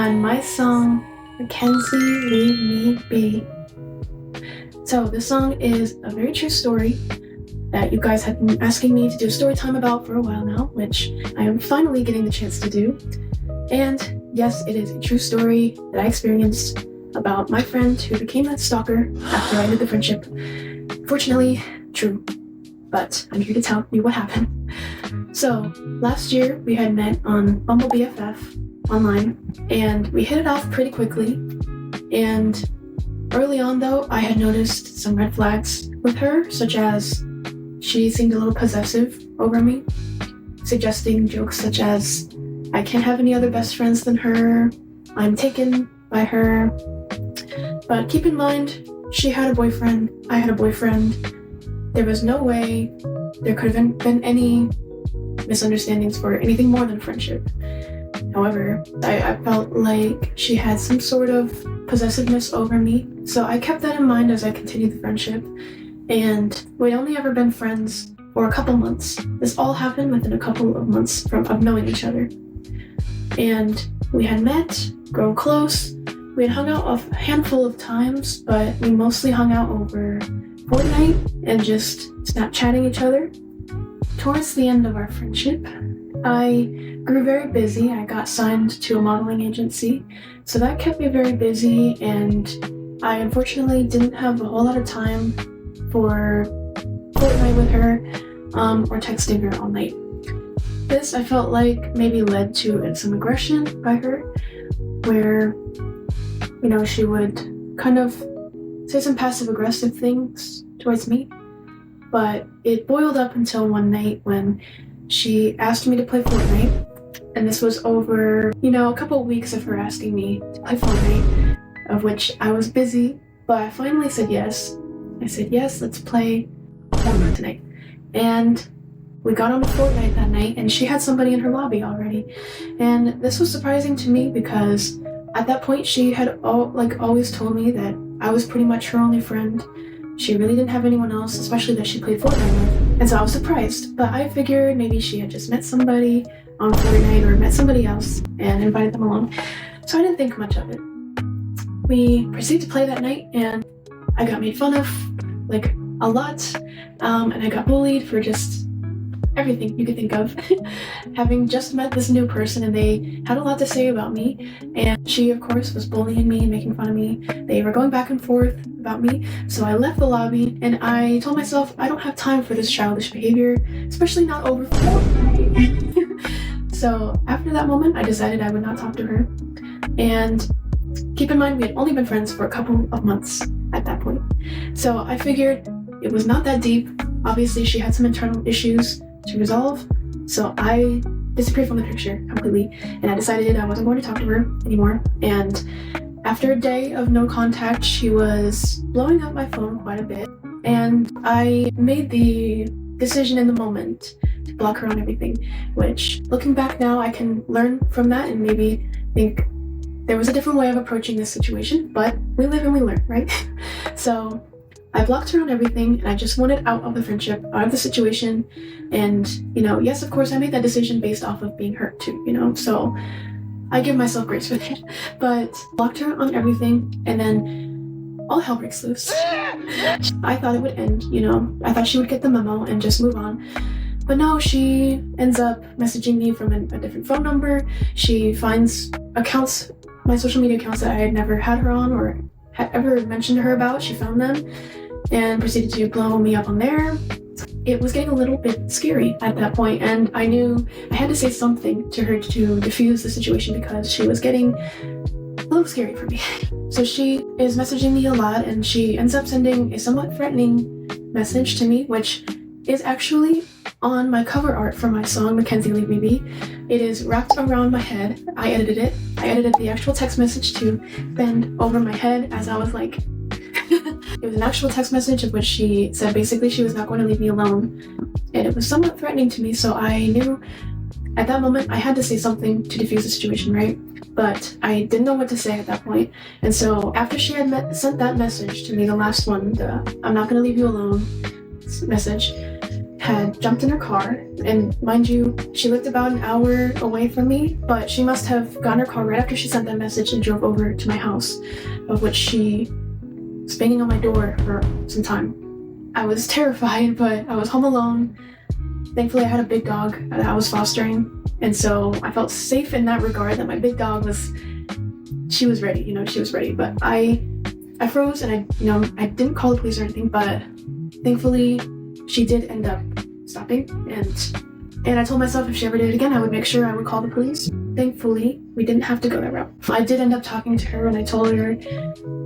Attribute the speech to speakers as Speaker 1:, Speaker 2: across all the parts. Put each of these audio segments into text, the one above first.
Speaker 1: on my song, Mackenzie, Leave Me Be. So this song is a very true story that you guys have been asking me to do a story time about for a while now, which I am finally getting the chance to do. And yes, it is a true story that I experienced about my friend who became a stalker after I ended the friendship. Fortunately, true, but I'm here to tell you what happened. So last year we had met on Bumble BFF online, and we hit it off pretty quickly. And early on though, I had noticed some red flags with her, such as she seemed a little possessive over me, suggesting jokes such as, I can't have any other best friends than her, I'm taken by her. But keep in mind, she had a boyfriend, I had a boyfriend. There was no way there could have been any misunderstandings for anything more than friendship. However, I felt like she had some sort of possessiveness over me, so I kept that in mind as I continued the friendship. And we'd only ever been friends for a couple months. This all happened within a couple of months of knowing each other. And we had met, grown close. We had hung out a handful of times, but we mostly hung out over Fortnite and just Snapchatting each other. Towards the end of our friendship, I grew very busy. I got signed to a modeling agency, so that kept me very busy, and I unfortunately didn't have a whole lot of time for Fortnite with her or texting her all night. This, I felt like, maybe led to some aggression by her, where, she would kind of say some passive-aggressive things towards me. But it boiled up until one night when she asked me to play Fortnite, and this was over, a couple of weeks of her asking me to play Fortnite, of which I was busy, but I finally said yes. I said, yes, let's play Fortnite tonight. And we got on to Fortnite that night, and she had somebody in her lobby already. And this was surprising to me because at that point she had always told me that I was pretty much her only friend. She really didn't have anyone else, especially that she played Fortnite with. And so I was surprised, but I figured maybe she had just met somebody on Fortnite or met somebody else and invited them along. So I didn't think much of it. We proceeded to play that night, and I got made fun of, a lot, and I got bullied for just everything you could think of. Having just met this new person, and they had a lot to say about me, and she, of course, was bullying me and making fun of me. They were going back and forth about me, so I left the lobby, and I told myself, I don't have time for this childish behavior, especially not over Fortnite. So after that moment, I decided I would not talk to her. And keep in mind, we had only been friends for a couple of months at that point. So I figured it was not that deep. Obviously, she had some internal issues to resolve, so I disappeared from the picture completely, and I decided I wasn't going to talk to her anymore. And after a day of no contact, she was blowing up my phone quite a bit, and I made the decision in the moment to block her on everything, which, looking back now, I can learn from that and maybe think there was a different way of approaching this situation, but we live and we learn, right? So I blocked her on everything, and I just wanted out of the friendship, out of the situation. And, yes, of course, I made that decision based off of being hurt too, so I give myself grace for that. But blocked her on everything, and then all hell breaks loose. I thought it would end, I thought she would get the memo and just move on. But no, she ends up messaging me from a different phone number. She finds accounts, my social media accounts that I had never had her on or had ever mentioned to her about. She found them and proceeded to blow me up on there. It was getting a little bit scary at that point, and I knew I had to say something to her to diffuse the situation because she was getting a little scary for me. So she is messaging me a lot, and she ends up sending a somewhat threatening message to me, which is actually on my cover art for my song, Mackenzie, Leave Me Be. It is wrapped around my head. I edited it. I edited the actual text message to bend over my head as I was like... It was an actual text message of which she said basically she was not going to leave me alone. And it was somewhat threatening to me, so I knew at that moment I had to say something to defuse the situation, right? But I didn't know what to say at that point. And so after she had sent that message to me, the last one, the I'm not going to leave you alone message, had jumped in her car, and mind you, she lived about an hour away from me, but she must have gotten her car right after she sent that message and drove over to my house, of which she was banging on my door for some time. I was terrified, but I was home alone. Thankfully, I had a big dog that I was fostering, and so I felt safe in that regard that my big dog she was ready, she was ready. But I froze, and I didn't call the police or anything, but thankfully she did end up stopping, and I told myself if she ever did it again, I would make sure I would call the police. Thankfully, we didn't have to go that route. I did end up talking to her, and I told her,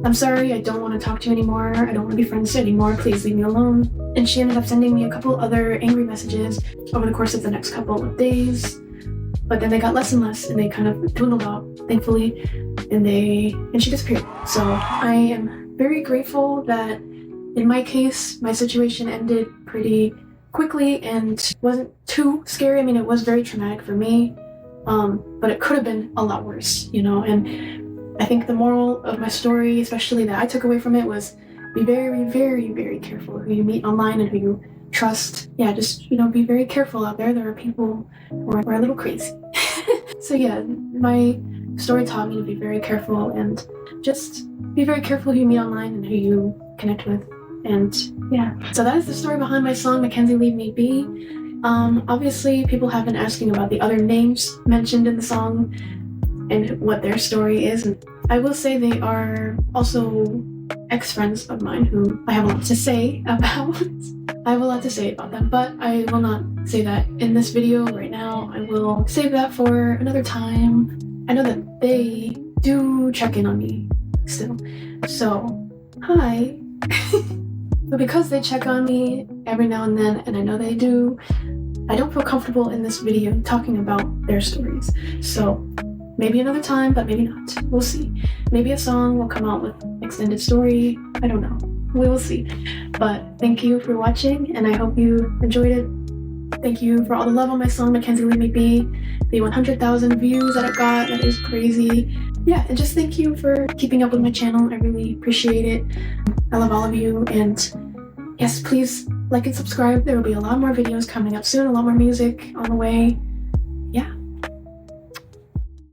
Speaker 1: I'm sorry, I don't want to talk to you anymore. I don't want to be friends anymore. Please leave me alone. And she ended up sending me a couple other angry messages over the course of the next couple of days. But then they got less and less, and they kind of dwindled out, thankfully, and she disappeared. So I am very grateful that in my case, my situation ended pretty quickly and wasn't too scary. I mean, it was very traumatic for me, but it could have been a lot worse, and I think the moral of my story, especially that I took away from it, was be very, very, very careful who you meet online and who you trust. Yeah, just, be very careful out there. There are people who are a little crazy. So yeah, my story taught me to be very careful, and just be very careful who you meet online and who you connect with. And yeah, so that is the story behind my song, Mackenzie, Leave Me Be. Obviously, people have been asking about the other names mentioned in the song and what their story is. And I will say they are also ex-friends of mine who I have a lot to say about. I have a lot to say about them, but I will not say that in this video right now. I will save that for another time. I know that they do check in on me still. So, hi. But because they check on me every now and then, and I know they do, I don't feel comfortable in this video talking about their stories. So maybe another time, but maybe not. We'll see. Maybe a song will come out with extended story. I don't know. We will see. But thank you for watching, and I hope you enjoyed it. Thank you for all the love on my song, Mackenzie, Leave Me Be. The 100,000 views that it got, that is crazy. Yeah, and just thank you for keeping up with my channel. I really appreciate it. I love all of you, and yes, please like and subscribe. There will be a lot more videos coming up soon, a lot more music on the way.